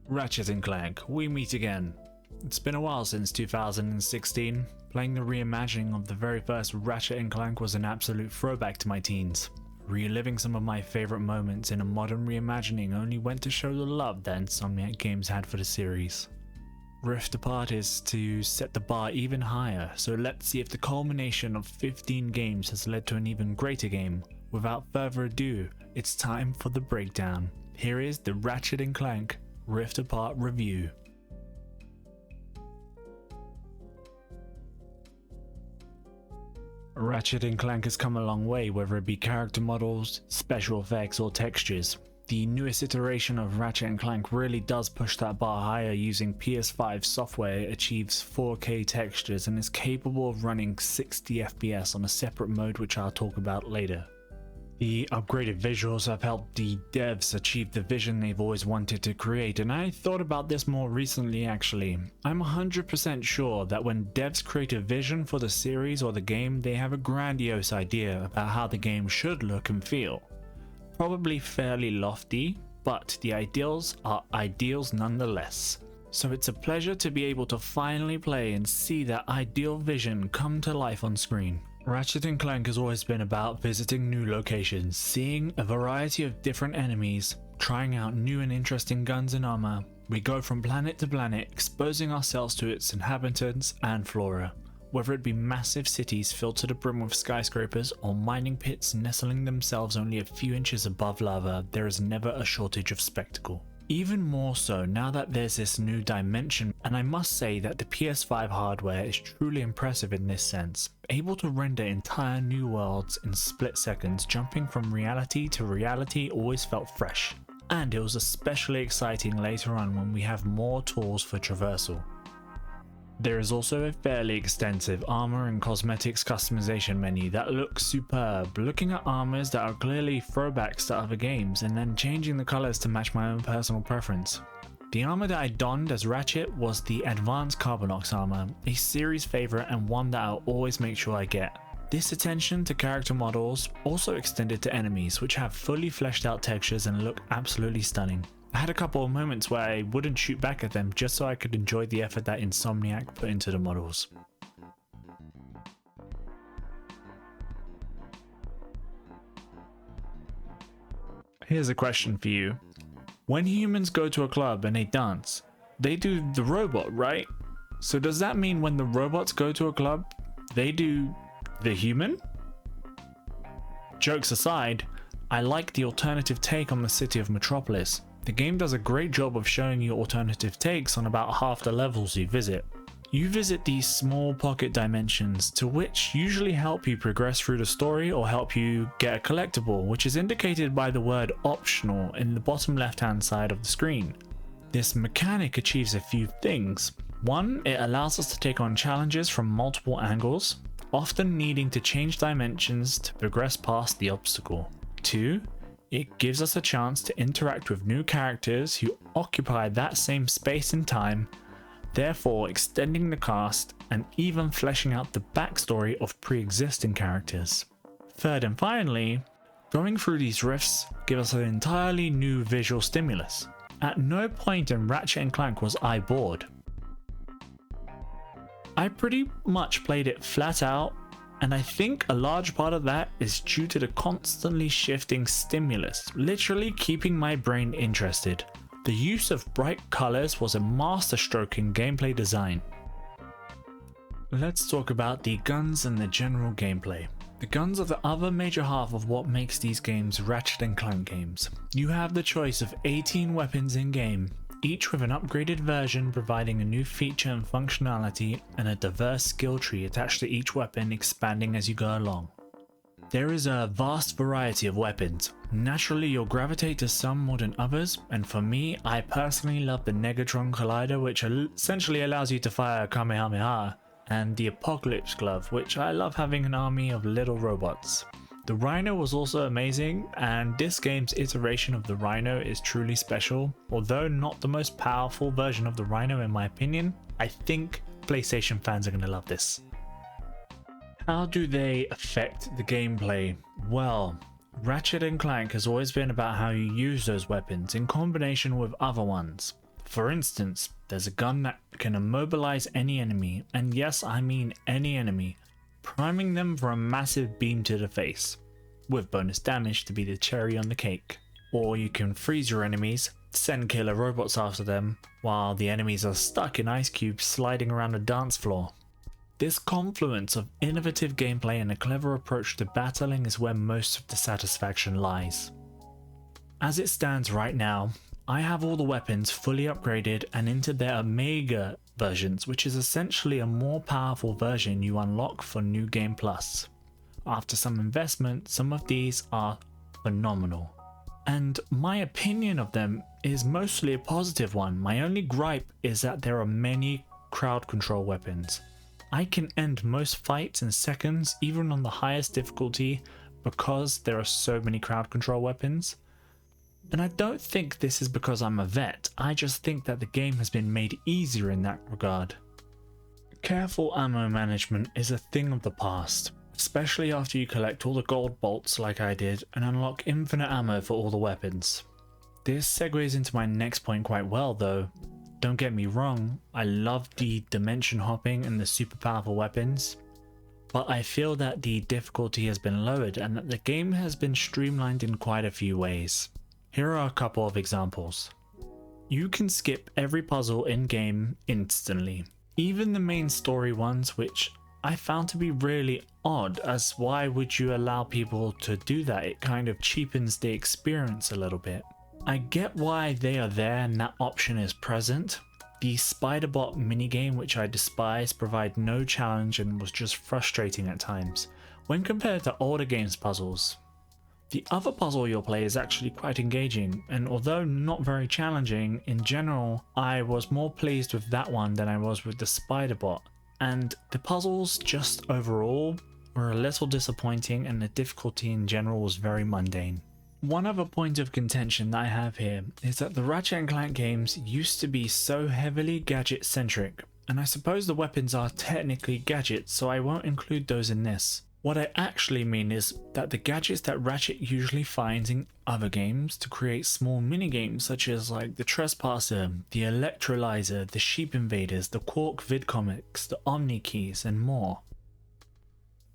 Ratchet and Clank, we meet again. It's been a while since 2016. Playing the reimagining of the very first Ratchet and Clank was an absolute throwback to my teens. Reliving some of my favourite moments in a modern reimagining only went to show the love that Insomniac Games had for the series. Rift Apart is to set the bar even higher, so let's see if the culmination of 15 games has led to an even greater game. Without further ado, it's time for the breakdown. Here is the Ratchet and Clank Rift Apart review. Ratchet and Clank has come a long way, whether it be character models, special effects or textures. The newest iteration of Ratchet and Clank really does push that bar higher. Using PS5 software, it achieves 4K textures and is capable of running 60 FPS on a separate mode which I'll talk about later. The upgraded visuals have helped the devs achieve the vision they've always wanted to create, and I thought about this more recently actually. I'm 100% sure that when devs create a vision for the series or the game, they have a grandiose idea about how the game should look and feel. Probably fairly lofty, but the ideals are ideals nonetheless. So it's a pleasure to be able to finally play and see that ideal vision come to life on screen. Ratchet and Clank has always been about visiting new locations, seeing a variety of different enemies, trying out new and interesting guns and armor. We go from planet to planet, exposing ourselves to its inhabitants and flora. Whether it be massive cities filled to the brim with skyscrapers or mining pits nestling themselves only a few inches above lava, there is never a shortage of spectacle. Even more so now that there's this new dimension, and I must say that the PS5 hardware is truly impressive in this sense, able to render entire new worlds in split seconds. Jumping from reality to reality always felt fresh, and it was especially exciting later on when we have more tools for traversal. There is also a fairly extensive armor and cosmetics customization menu that looks superb, looking at armors that are clearly throwbacks to other games and then changing the colors to match my own personal preference. The armor that I donned as Ratchet was the Advanced Carbonox armor, a series favorite and one that I'll always make sure I get. This attention to character models also extended to enemies, which have fully fleshed out textures and look absolutely stunning. I had a couple of moments where I wouldn't shoot back at them just so I could enjoy the effort that Insomniac put into the models. Here's a question for you. When humans go to a club and they dance, they do the robot, right? So does that mean when the robots go to a club, they do the human? Jokes aside, I like the alternative take on the city of Metropolis. The game does a great job of showing you alternative takes on about half the levels you visit. You visit these small pocket dimensions to which usually help you progress through the story or help you get a collectible, which is indicated by the word optional in the bottom left hand side of the screen. This mechanic achieves a few things. One, it allows us to take on challenges from multiple angles, often needing to change dimensions to progress past the obstacle. Two, it gives us a chance to interact with new characters who occupy that same space and time, therefore extending the cast and even fleshing out the backstory of pre-existing characters. Third and finally, going through these rifts give us an entirely new visual stimulus. At no point in Ratchet and Clank was I bored. I pretty much played it flat out, and I think a large part of that is due to the constantly shifting stimulus, literally keeping my brain interested. The use of bright colors was a masterstroke in gameplay design. Let's talk about the guns and the general gameplay. The guns are the other major half of what makes these games Ratchet and Clank games. You have the choice of 18 weapons in game, each with an upgraded version providing a new feature and functionality and a diverse skill tree attached to each weapon expanding as you go along. There is a vast variety of weapons. Naturally you'll gravitate to some more than others, and for me, I personally love the Negatron Collider, which essentially allows you to fire a Kamehameha, and the Apocalypse Glove, which I love having an army of little robots. The Rhino was also amazing, and this game's iteration of the Rhino is truly special. Although not the most powerful version of the Rhino in my opinion, I think PlayStation fans are going to love this. How do they affect the gameplay? Well, Ratchet and Clank has always been about how you use those weapons in combination with other ones. For instance, there's a gun that can immobilize any enemy, and yes, I mean any enemy, priming them for a massive beam to the face, with bonus damage to be the cherry on the cake. Or you can freeze your enemies, send killer robots after them, while the enemies are stuck in ice cubes sliding around a dance floor. This confluence of innovative gameplay and a clever approach to battling is where most of the satisfaction lies. As it stands right now, I have all the weapons fully upgraded and into their Omega versions, which is essentially a more powerful version you unlock for New Game Plus. After some investment, some of these are phenomenal. And my opinion of them is mostly a positive one. My only gripe is that there are many crowd control weapons. I can end most fights in seconds, even on the highest difficulty, because there are so many crowd control weapons. And I don't think this is because I'm a vet, I just think that the game has been made easier in that regard. Careful ammo management is a thing of the past, especially after you collect all the gold bolts like I did and unlock infinite ammo for all the weapons. This segues into my next point quite well though. Don't get me wrong, I love the dimension hopping and the super powerful weapons, but I feel that the difficulty has been lowered and that the game has been streamlined in quite a few ways. Here are a couple of examples. You can skip every puzzle in game instantly, even the main story ones, which I found to be really odd, as why would you allow people to do that? It kind of cheapens the experience a little bit. I get why they are there and that option is present. The Spiderbot minigame, which I despise, provide no challenge and was just frustrating at times, when compared to older games puzzles. The other puzzle you'll play is actually quite engaging, and although not very challenging, in general, I was more pleased with that one than I was with the Spiderbot. And the puzzles just overall were a little disappointing and the difficulty in general was very mundane. One other point of contention that I have here is that the Ratchet and Clank games used to be so heavily gadget centric, and I suppose the weapons are technically gadgets, so I won't include those in this. What I actually mean is that the gadgets that Ratchet usually finds in other games to create small minigames such as like the Trespasser, the Electrolyzer, the Sheep Invaders, the Quark vidcomics, the Omni Keys and more.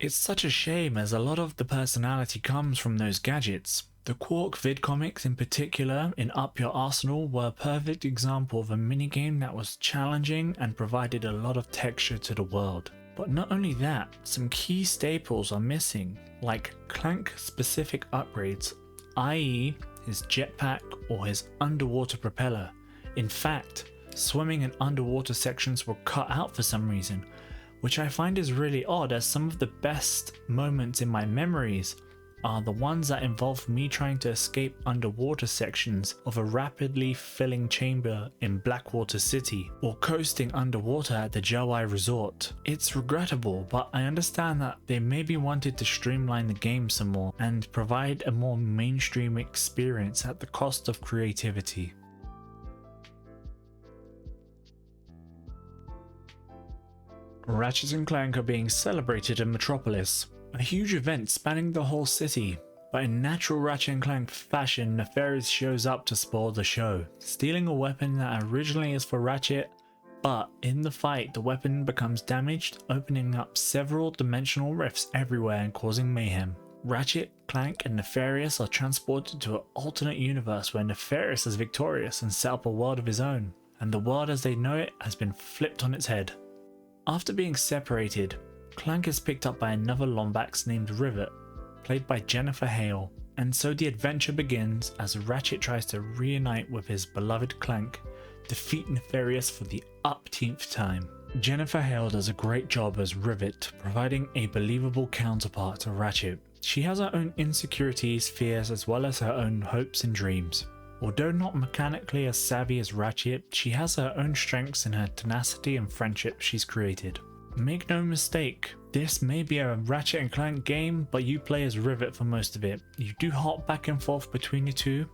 It's such a shame as a lot of the personality comes from those gadgets. The Quark vidcomics in particular in Up Your Arsenal were a perfect example of a minigame that was challenging and provided a lot of texture to the world. But not only that, some key staples are missing, like Clank specific upgrades, i.e. his jetpack or his underwater propeller. In fact, swimming and underwater sections were cut out for some reason, which I find is really odd, as some of the best moments in my memories are the ones that involve me trying to escape underwater sections of a rapidly filling chamber in Blackwater City, or coasting underwater at the Jawai Resort. It's regrettable, but I understand that they maybe wanted to streamline the game some more and provide a more mainstream experience at the cost of creativity. Ratchet and Clank are being celebrated in Metropolis, a huge event spanning the whole city, but in natural Ratchet and Clank fashion, Nefarious shows up to spoil the show, stealing a weapon that originally is for Ratchet, but in the fight the weapon becomes damaged, opening up several dimensional rifts everywhere and causing mayhem. Ratchet, Clank and Nefarious are transported to an alternate universe where Nefarious is victorious and set up a world of his own, and the world as they know it has been flipped on its head. After being separated, Clank is picked up by another Lombax named Rivet, played by Jennifer Hale, and so the adventure begins as Ratchet tries to reunite with his beloved Clank, defeat Nefarious for the umpteenth time. Jennifer Hale does a great job as Rivet, providing a believable counterpart to Ratchet. She has her own insecurities, fears, as well as her own hopes and dreams. Although not mechanically as savvy as Ratchet, she has her own strengths in her tenacity and friendship she's created. Make no mistake, this may be a Ratchet and Clank game, but you play as Rivet for most of it. You do hop back and forth between the two.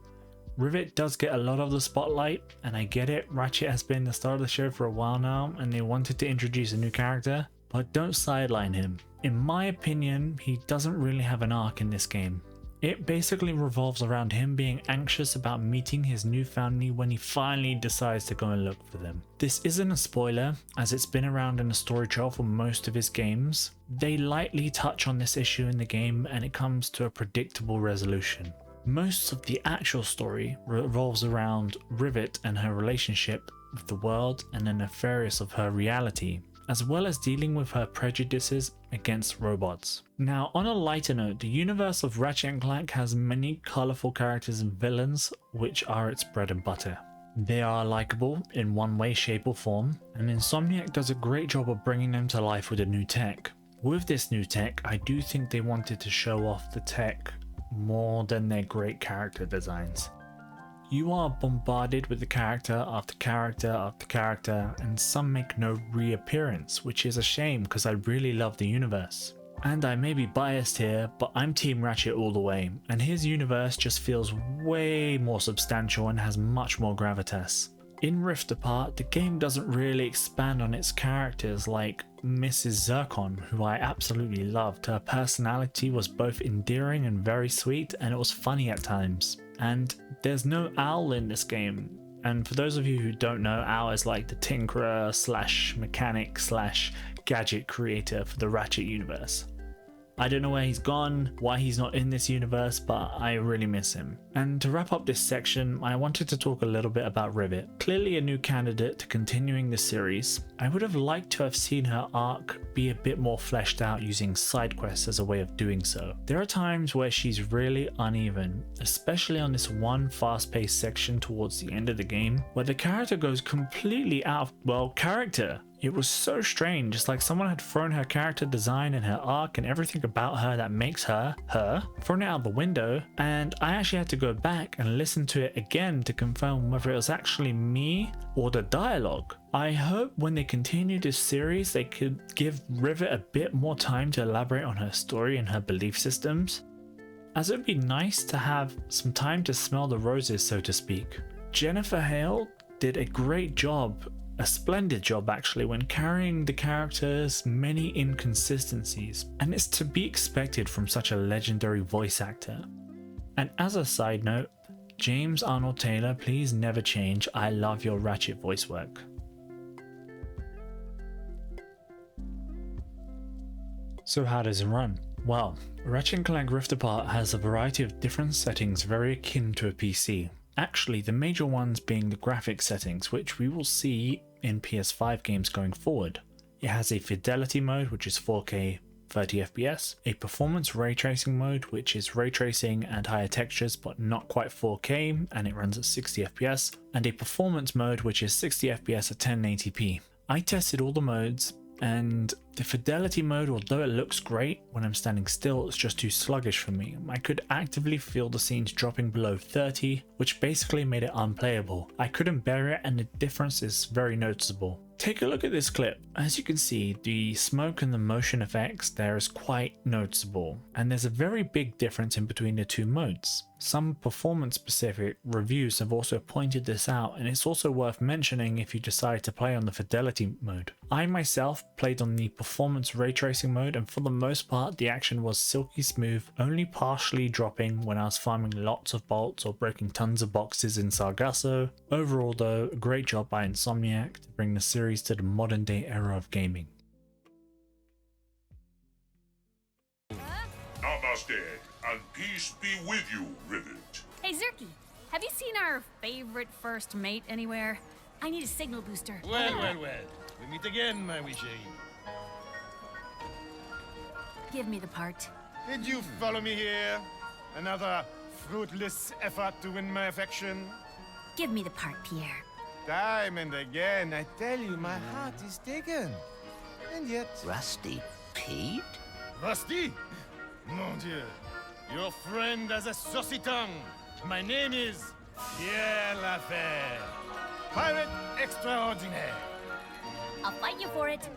Rivet does get a lot of the spotlight, and I get it, Ratchet has been the star of the show for a while now, and they wanted to introduce a new character, but don't sideline him. In my opinion, he doesn't really have an arc in this game. It basically revolves around him being anxious about meeting his new family when he finally decides to go and look for them. This isn't a spoiler, as it's been around in the story trail for most of his games. They lightly touch on this issue in the game and it comes to a predictable resolution. Most of the actual story revolves around Rivet and her relationship with the world and the nefarious of her reality, as well as dealing with her prejudices against robots. Now, on a lighter note, the universe of Ratchet and Clank has many colourful characters and villains, which are its bread and butter. They are likable in one way, shape or form, and Insomniac does a great job of bringing them to life with the new tech. With this new tech, I do think they wanted to show off the tech more than their great character designs. You are bombarded with the character after character after character, and some make no reappearance, which is a shame because I really love the universe. And I may be biased here, but I'm Team Ratchet all the way, and his universe just feels way more substantial and has much more gravitas. In Rift Apart, the game doesn't really expand on its characters like Mrs. Zircon, who I absolutely loved. Her personality was both endearing and very sweet, and it was funny at times. And there's no Owl in this game. And for those of you who don't know, Owl is like the tinkerer slash mechanic slash gadget creator for the Ratchet universe. I don't know where he's gone, why he's not in this universe, but I really miss him. And to wrap up this section, I wanted to talk a little bit about Rivet. Clearly a new candidate to continuing the series. I would have liked to have seen her arc be a bit more fleshed out using side quests as a way of doing so. There are times where she's really uneven, especially on this one fast-paced section towards the end of the game, where the character goes completely out of, well, character. It was so strange, it's like someone had thrown her character design and her arc and everything about her that makes her, thrown it out the window, and I actually had to go back and listen to it again to confirm whether it was actually me or the dialogue. I hope when they continue this series they could give Rivet a bit more time to elaborate on her story and her belief systems, as it would be nice to have some time to smell the roses, so to speak. Jennifer Hale did a great job, a splendid job actually, when carrying the character's many inconsistencies, and it's to be expected from such a legendary voice actor. And as a side note, James Arnold Taylor, please never change. I love your Ratchet voice work. So how does it run? Well, Ratchet and Clank Rift Apart has a variety of different settings very akin to a PC. Actually, the major ones being the graphics settings, which we will see in PS5 games going forward. It has a fidelity mode, which is 4K 30 FPS, a performance ray tracing mode, which is ray tracing and higher textures but not quite 4K and it runs at 60 FPS, and a performance mode which is 60 FPS at 1080p. I tested all the modes, and the fidelity mode, although it looks great when I'm standing still, it's just too sluggish for me. I could actively feel the scenes dropping below 30, which basically made it unplayable. I couldn't bear it and the difference is very noticeable. Take a look at this clip. As you can see, the smoke and the motion effects there is quite noticeable, and there's a very big difference in between the two modes. Some performance specific reviews have also pointed this out, and it's also worth mentioning if you decide to play on the fidelity mode. I myself played on the performance ray tracing mode, and for the most part the action was silky smooth, only partially dropping when I was farming lots of bolts or breaking tons of boxes in Sargasso. Overall though, a great job by Insomniac to bring the series to the modern day era of gaming. Namaste, and peace be with you, Rivet. Hey, Zerky, have you seen our favorite first mate anywhere? I need a signal booster. Well. We meet again, my wee Jane. Give me the part. Did you follow me here? Another fruitless effort to win my affection? Give me the part, Pierre. Time and again, I tell you, my heart is taken. And yet... Rusty Pete? Rusty? Mon Dieu. Your friend has a saucy tongue. My name is Pierre Lafer. Pirate extraordinaire. I'll fight you for it.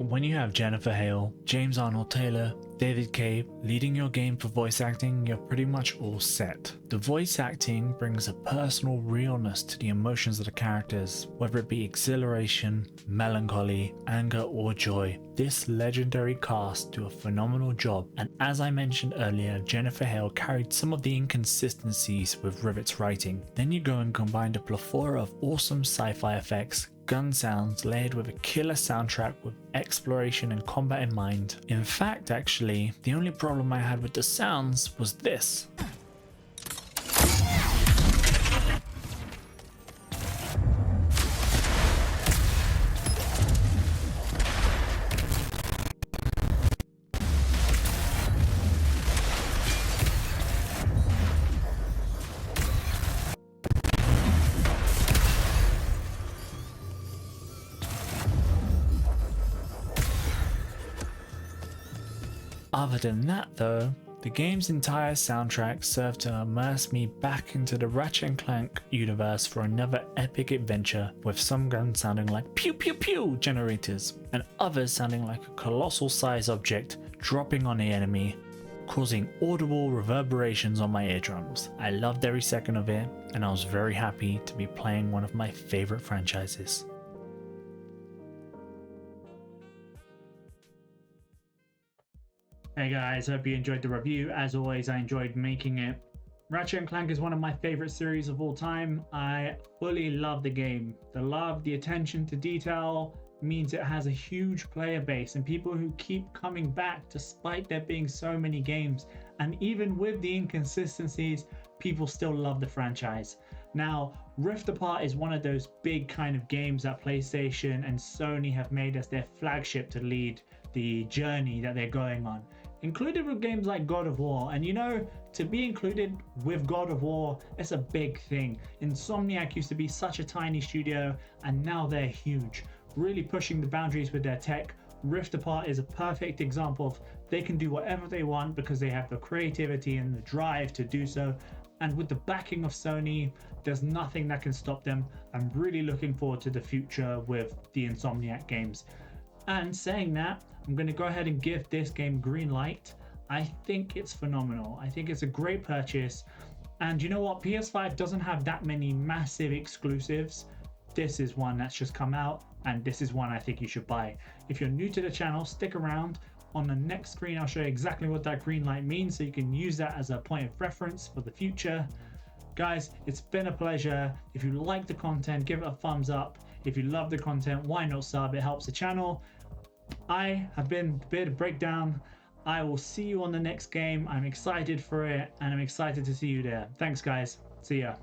When you have Jennifer Hale, James Arnold Taylor, David Kaye leading your game for voice acting, you're pretty much all set. The voice acting brings a personal realness to the emotions of the characters, whether it be exhilaration, melancholy, anger or joy. This legendary cast do a phenomenal job, and as I mentioned earlier, Jennifer Hale carried some of the inconsistencies with Rivet's writing. Then you go and combine a plethora of awesome sci-fi effects, gun sounds layered with a killer soundtrack with exploration and combat in mind. In fact, actually, the only problem I had with the sounds was this. Other than that though, the game's entire soundtrack served to immerse me back into the Ratchet and Clank universe for another epic adventure, with some guns sounding like pew pew pew generators and others sounding like a colossal size object dropping on the enemy, causing audible reverberations on my eardrums. I loved every second of it, and I was very happy to be playing one of my favorite franchises. Hey guys, hope you enjoyed the review. As always, I enjoyed making it. Ratchet and Clank is one of my favorite series of all time. I fully love the game. The love, the attention to detail means it has a huge player base and people who keep coming back despite there being so many games. And even with the inconsistencies, people still love the franchise. Now, Rift Apart is one of those big kind of games that PlayStation and Sony have made as their flagship to lead the journey that they're going on. Included with games like God of War, and you know, to be included with God of War, it's a big thing. Insomniac used to be such a tiny studio and now they're huge, really pushing the boundaries with their tech. Rift Apart is a perfect example of they can do whatever they want because they have the creativity and the drive to do so, and with the backing of Sony, there's nothing that can stop them. I'm really looking forward to the future with the Insomniac games. And saying that, I'm going to go ahead and give this game green light. I think it's phenomenal. I think it's a great purchase. And you know what? PS5 doesn't have that many massive exclusives. This is one that's just come out, and this is one I think you should buy. If you're new to the channel, stick around. On the next screen, I'll show you exactly what that green light means so you can use that as a point of reference for the future. Guys, it's been a pleasure. If you like the content, give it a thumbs up. If you love the content, why not sub? It helps the channel. I have been Bearded Breakdown. I will see you on the next game. I'm excited for it and I'm excited to see you there. Thanks guys. See ya.